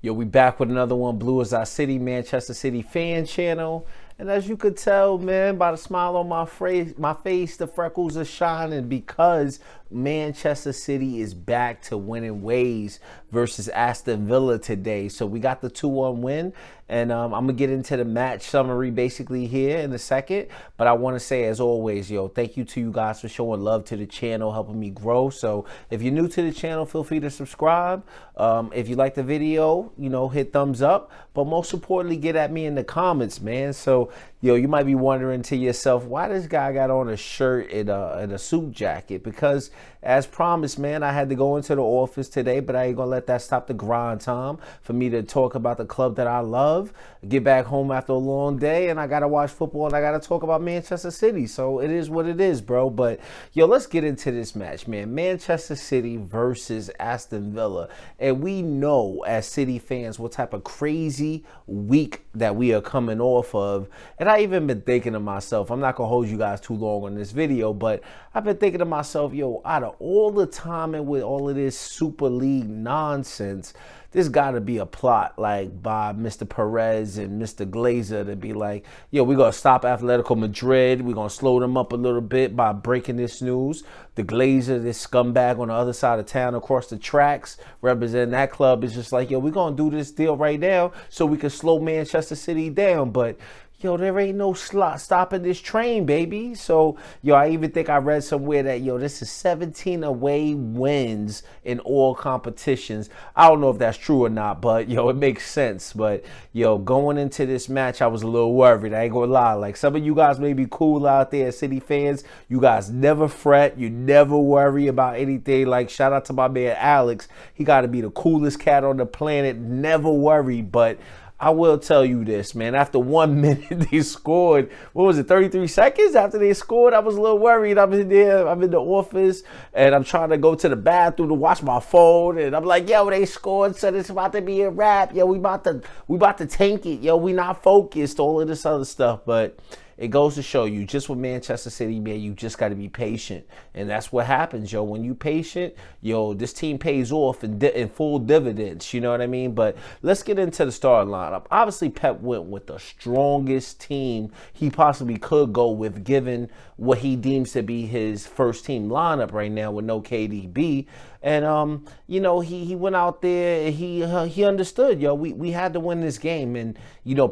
Yo, we back with another one, Blue is our city, Manchester City fan channel. And as you could tell, man, by the smile on my face, the freckles are shining because Manchester City is back to winning ways versus Aston Villa today. So we got the 2-1 win, and I'm going to get into the match summary basically here in a second. But I want to say, as always, yo, thank you to you guys for showing love to the channel, helping me grow. So if you're new to the channel, feel free to subscribe. If you like the video, hit thumbs up. But most importantly, get at me in the comments, man. So, you might be wondering to yourself, why this guy got on a shirt and a suit jacket? Because as promised, man, I had to go into the office today, but I ain't gonna let that stop the grind time for me to talk about the club that I love, get back home after a long day, and I gotta watch football, and I gotta talk about Manchester City. So it is what it is, bro. But let's get into this match, man. Manchester City versus Aston Villa. And we know as City fans what type of crazy week that we are coming off of. And I even been thinking to myself, I'm not gonna hold you guys too long on this video, but I've been thinking to myself, out of all the time and with all of this Super League nonsense, there's got to be a plot like by Mr. Perez and Mr. Glazer to be like, we're going to stop Atletico Madrid. We're going to slow them up a little bit by breaking this news. The Glazer, this scumbag on the other side of town across the tracks representing that club, is just like, we're going to do this deal right now so we can slow Manchester City down. But there ain't no stopping this train, baby. So, I even think I read somewhere that, this is 17 away wins in all competitions. I don't know if that's true or not, but, it makes sense. But, going into this match, I was a little worried. I ain't gonna lie. Like, some of you guys may be cool out there, City fans. You guys never fret. You never worry about anything. Like, shout out to my man Alex. He got to be the coolest cat on the planet. Never worry. But I will tell you this, man. After 1 minute, they scored. What was it, 33 seconds after they scored? I was a little worried. I'm in there. I'm in the office, and I'm trying to go to the bathroom to watch my phone. And I'm like, they scored, so it's about to be a wrap. We about to tank it. We not focused. All of this other stuff, but it goes to show you, just with Manchester City, man, you just got to be patient. And that's what happens, When you patient, this team pays off in full dividends, you know what I mean? But let's get into the starting lineup. Obviously, Pep went with the strongest team he possibly could go with, given what he deems to be his first team lineup right now with no KDB. And, he went out there and he understood, we had to win this game. And,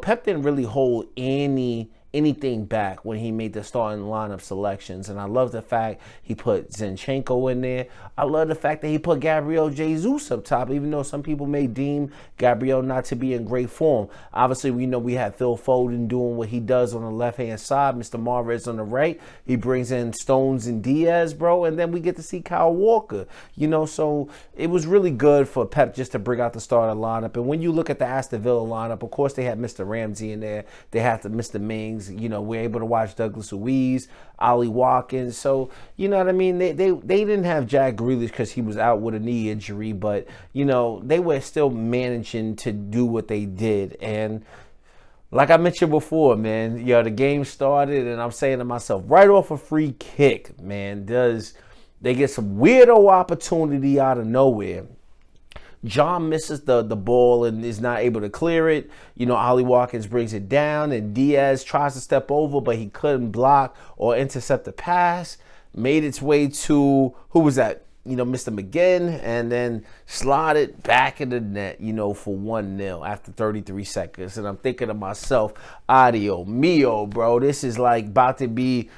Pep didn't really hold anything back when he made the starting lineup selections. And I love the fact he put Zinchenko in there. I love the fact that he put Gabriel Jesus up top, even though some people may deem Gabriel not to be in great form. Obviously, we know we have Phil Foden doing what he does on the left-hand side, Mr. Mahrez on the right. He brings in Stones and Diaz, bro, and then we get to see Kyle Walker. So it was really good for Pep just to bring out the starting lineup. And when you look at the Aston Villa lineup, of course, they had Mr. Ramsey in there. They had Mr. Mings. We're able to watch Douglas Luiz, Ollie Watkins. So, you know what I mean? They didn't have Jack Grealish because he was out with a knee injury, but, they were still managing to do what they did. And like I mentioned before, man, the game started, and I'm saying to myself, right off a free kick, man, they get some weirdo opportunity out of nowhere. John misses the ball and is not able to clear it. Ollie Watkins brings it down, and Diaz tries to step over, but he couldn't block or intercept the pass. Made its way to, who was that? Mr. McGinn, and then slotted back in the net, for 1-0 after 33 seconds. And I'm thinking to myself, adio mio, bro, this is like about to be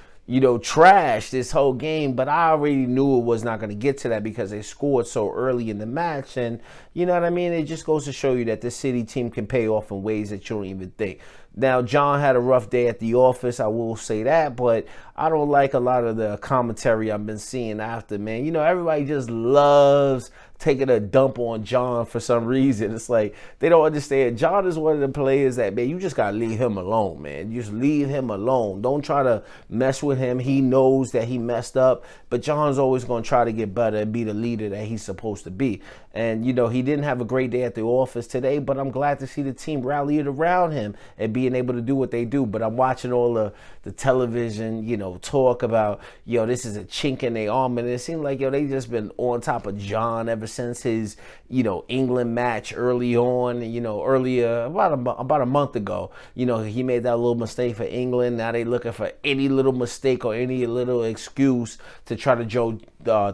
trash this whole game. But I already knew it was not going to get to that because they scored so early in the match. And you know what I mean? It just goes to show you that this City team can pay off in ways that you don't even think. Now, John had a rough day at the office, I will say that, but I don't like a lot of the commentary I've been seeing after, man. Everybody just loves taking a dump on John for some reason. It's like they don't understand. John is one of the players that, man, you just got to leave him alone, man. Just leave him alone. Don't try to mess with him. He knows that he messed up, but John's always going to try to get better and be the leader that he's supposed to be. And, he didn't have a great day at the office today, but I'm glad to see the team rallied around him and be being able to do what they do. But I'm watching all the television, talk about, this is a chink in their arm. And it seemed like, they just been on top of John ever since his, England match early on, earlier, about a month ago. He made that little mistake for England. Now they looking for any little mistake or any little excuse to try to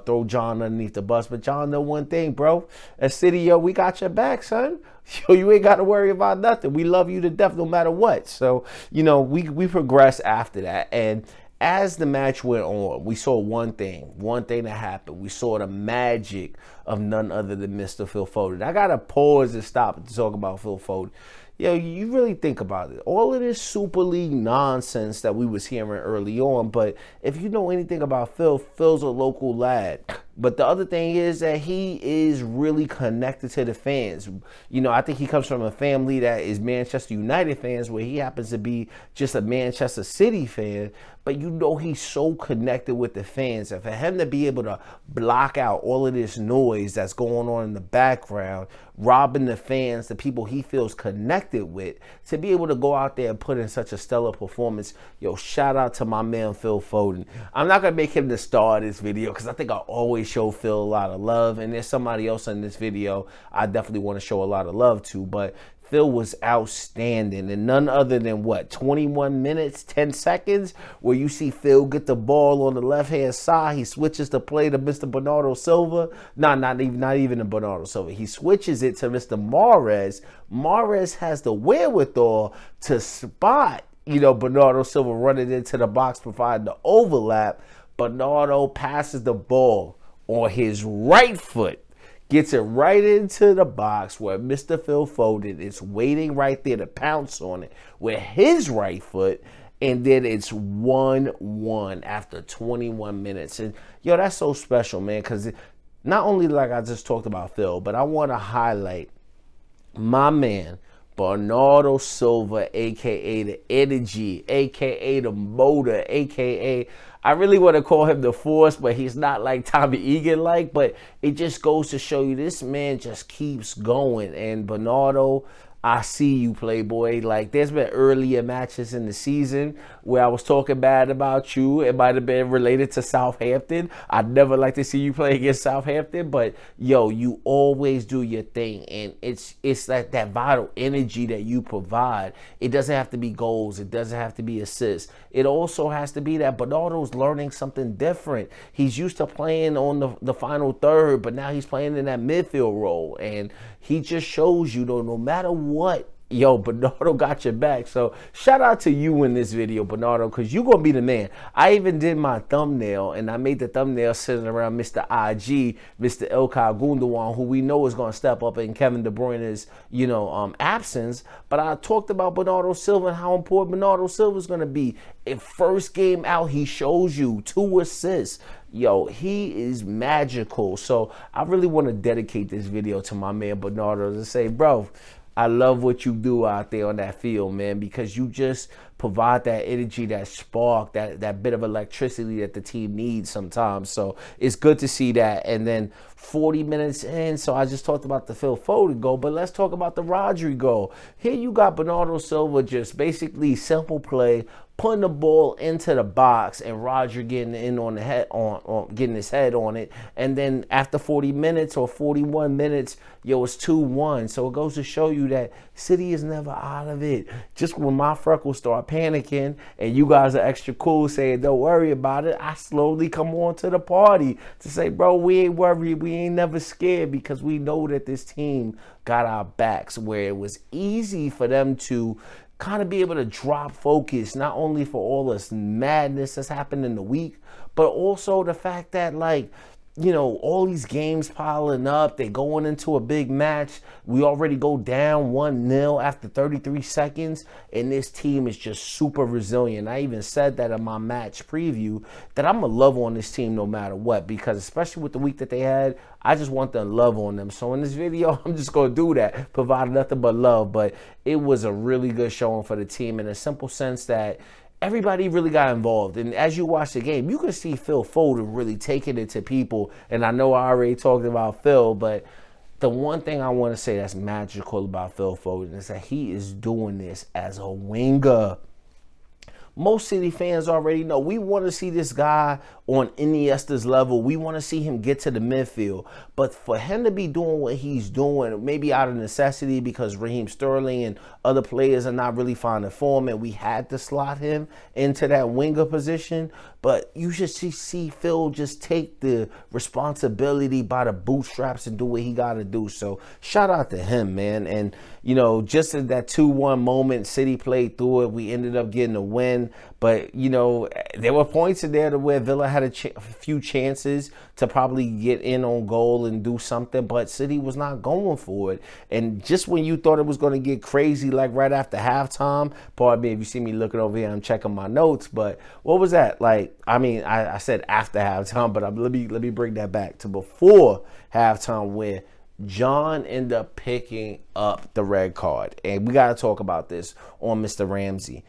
throw John underneath the bus. But John know one thing, bro. At City, we got your back, son. You ain't got to worry about nothing. We love you to death no matter what. So, we progressed after that. And as the match went on, we saw one thing that happened. We saw the magic of none other than Mr. Phil Foden. I got to pause and stop to talk about Phil Foden. You really think about it. All of this Super League nonsense that we was hearing early on, but if you know anything about Phil's a local lad. But the other thing is that he is really connected to the fans. I think he comes from a family that is Manchester United fans, where he happens to be just a Manchester City fan. But he's so connected with the fans. And for him to be able to block out all of this noise that's going on in the background, robbing the fans, the people he feels connected with, to be able to go out there and put in such a stellar performance, shout out to my man Phil Foden. I'm not going to make him the star of this video because I think I always show Phil a lot of love. And there's somebody else in this video I definitely want to show a lot of love to. But Phil was outstanding, and none other than 21 minutes, 10 seconds, where you see Phil get the ball on the left-hand side. He switches the play to Mr. Bernardo Silva. Not even to Bernardo Silva. He switches it to Mr. Mahrez. Mahrez has the wherewithal to spot, Bernardo Silva running into the box, providing the overlap. Bernardo passes the ball on his right foot. Gets it right into the box where Mr. Phil Foden is waiting right there to pounce on it with his right foot. And then it's 1-1 after 21 minutes. And, that's so special, man, because not only like I just talked about Phil, but I want to highlight my man, Bernardo Silva, a.k.a. the energy, a.k.a. the motor, a.k.a. I really want to call him the force, but he's not like Tommy Egan but it just goes to show you this man just keeps going. And Bernardo, I see you, Playboy. Like, there's been earlier matches in the season where I was talking bad about you. It might have been related to Southampton. I'd never like to see you play against Southampton, but you always do your thing. And it's like that vital energy that you provide. It doesn't have to be goals. It doesn't have to be assists. It also has to be that Bernardo's learning something different. He's used to playing on the final third, but now he's playing in that midfield role. And he just shows you, no matter what, Bernardo got your back. So shout out to you in this video, Bernardo, because you're going to be the man. I even did my thumbnail, and I made the thumbnail sitting around Mr. IG, Mr. Ilkay Gundogan, who we know is going to step up in Kevin De Bruyne's, absence. But I talked about Bernardo Silva and how important Bernardo Silva is going to be. In first game out, he shows you 2 assists. He is magical. So I really want to dedicate this video to my man Bernardo to say, bro, I love what you do out there on that field, man, because you just provide that energy, that spark, that bit of electricity that the team needs sometimes. So it's good to see that. And then 40 minutes in, so I just talked about the Phil Foden goal, but let's talk about the Rodri goal. Here you got Bernardo Silva just basically simple play, putting the ball into the box, and Roger getting in on the head, on getting his head on it. And then after 40 minutes or 41 minutes, it's 2-1. So it goes to show you that City is never out of it. Just when my freckles start panicking and you guys are extra cool saying don't worry about it, I slowly come on to the party to say, bro, we ain't worried, we ain't never scared, because we know that this team got our backs, where it was easy for them to kind of be able to drop focus, not only for all this madness that's happened in the week, but also the fact that, all these games piling up, they going into a big match. We already go down 1-0 after 33 seconds, and this team is just super resilient. I even said that in my match preview, that I'm going to love on this team no matter what, because especially with the week that they had, I just want to love on them. So in this video, I'm just going to do that, provide nothing but love. But it was a really good showing for the team in a simple sense that everybody really got involved. And as you watch the game, you can see Phil Foden really taking it to people. And I know I already talked about Phil, but the one thing I want to say that's magical about Phil Foden is that he is doing this as a winger. Most City fans already know we want to see this guy on Iniesta's level. We want to see him get to the midfield. But for him to be doing what he's doing, maybe out of necessity because Raheem Sterling and other players are not really finding form and we had to slot him into that winger position. But you should see Phil just take the responsibility by the bootstraps and do what he got to do. So shout out to him, man. And, you know, just at that 2-1 moment, City played through it. We ended up getting a win. But, you know, there were points in there to where Villa had a few chances to probably get in on goal and do something, but City was not going for it. And just when you thought it was going to get crazy, like right after halftime, pardon me if you see me looking over here, I'm checking my notes, but what was that? Like, I mean, I said after halftime, but let me bring that back to before halftime where John ended up picking up the red card. And we got to talk about this on Mr. Ramsey.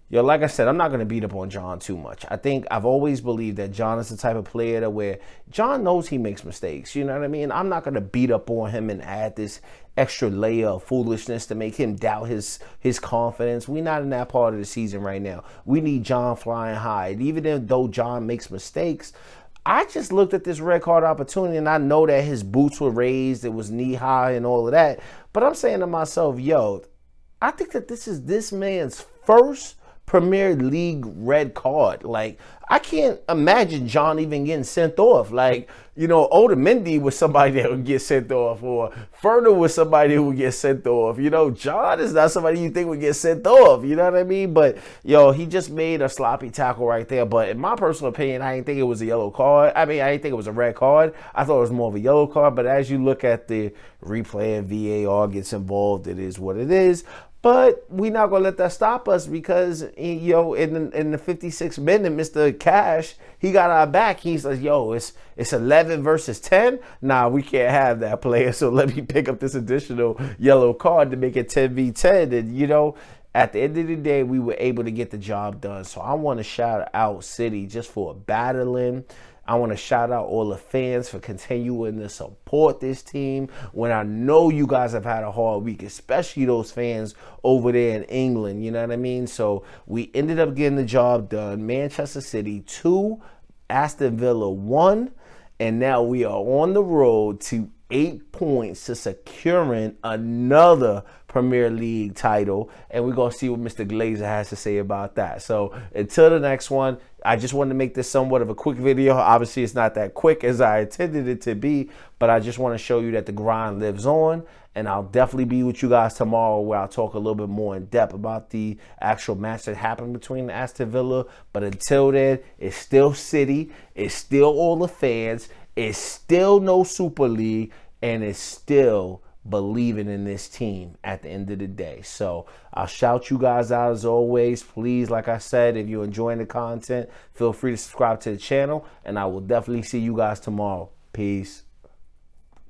Yo, like I said, I'm not going to beat up on John too much. I think I've always believed that John is the type of player that where John knows he makes mistakes. You know what I mean? I'm not going to beat up on him and add this extra layer of foolishness to make him doubt his confidence. We're not in that part of the season right now. We need John flying high. And even though John makes mistakes, I just looked at this red card opportunity and I know that his boots were raised. It was knee high and all of that. But I'm saying to myself, yo, I think that this is this man's first Premier League red card. Like, I can't imagine John even getting sent off. Like, you know, Otamendi was somebody that would get sent off, or Ferner was somebody who would get sent off. You know, John is not somebody you think would get sent off. You know what I mean? But, yo, he just made a sloppy tackle right there. But in my personal opinion, I didn't think it was a yellow card. I mean, I didn't think it was a red card. I thought it was more of a yellow card. But as you look at the replay and VAR gets involved, it is what it is. But we're not going to let that stop us because, yo, in the 56th minute, Mr. Cash, he got our back. He says, yo, it's 11 versus 10. Nah, we can't have that, player. So let me pick up this additional yellow card to make it 10v10. And, you know, at the end of the day, we were able to get the job done. So I want to shout out City just for battling. I want to shout out all the fans for continuing to support this team when I know you guys have had a hard week, especially those fans over there in England. You know what I mean? So we ended up getting the job done. Manchester City 2, Aston Villa 1, and now we are on the road to 8 points to securing another Premier League title, and we're going to see what Mr. Glazer has to say about that. So until the next one, I just wanted to make this somewhat of a quick video. Obviously, it's not that quick as I intended it to be, but I just want to show you that the grind lives on, and I'll definitely be with you guys tomorrow where I'll talk a little bit more in depth about the actual match that happened between Aston Villa. But until then, it's still City, it's still all the fans, it's still no Super League, and it's still believing in this team at the end of the day. So I'll shout you guys out as always. Please, like I said, if you're enjoying the content, feel free to subscribe to the channel, and I will definitely see you guys tomorrow. Peace.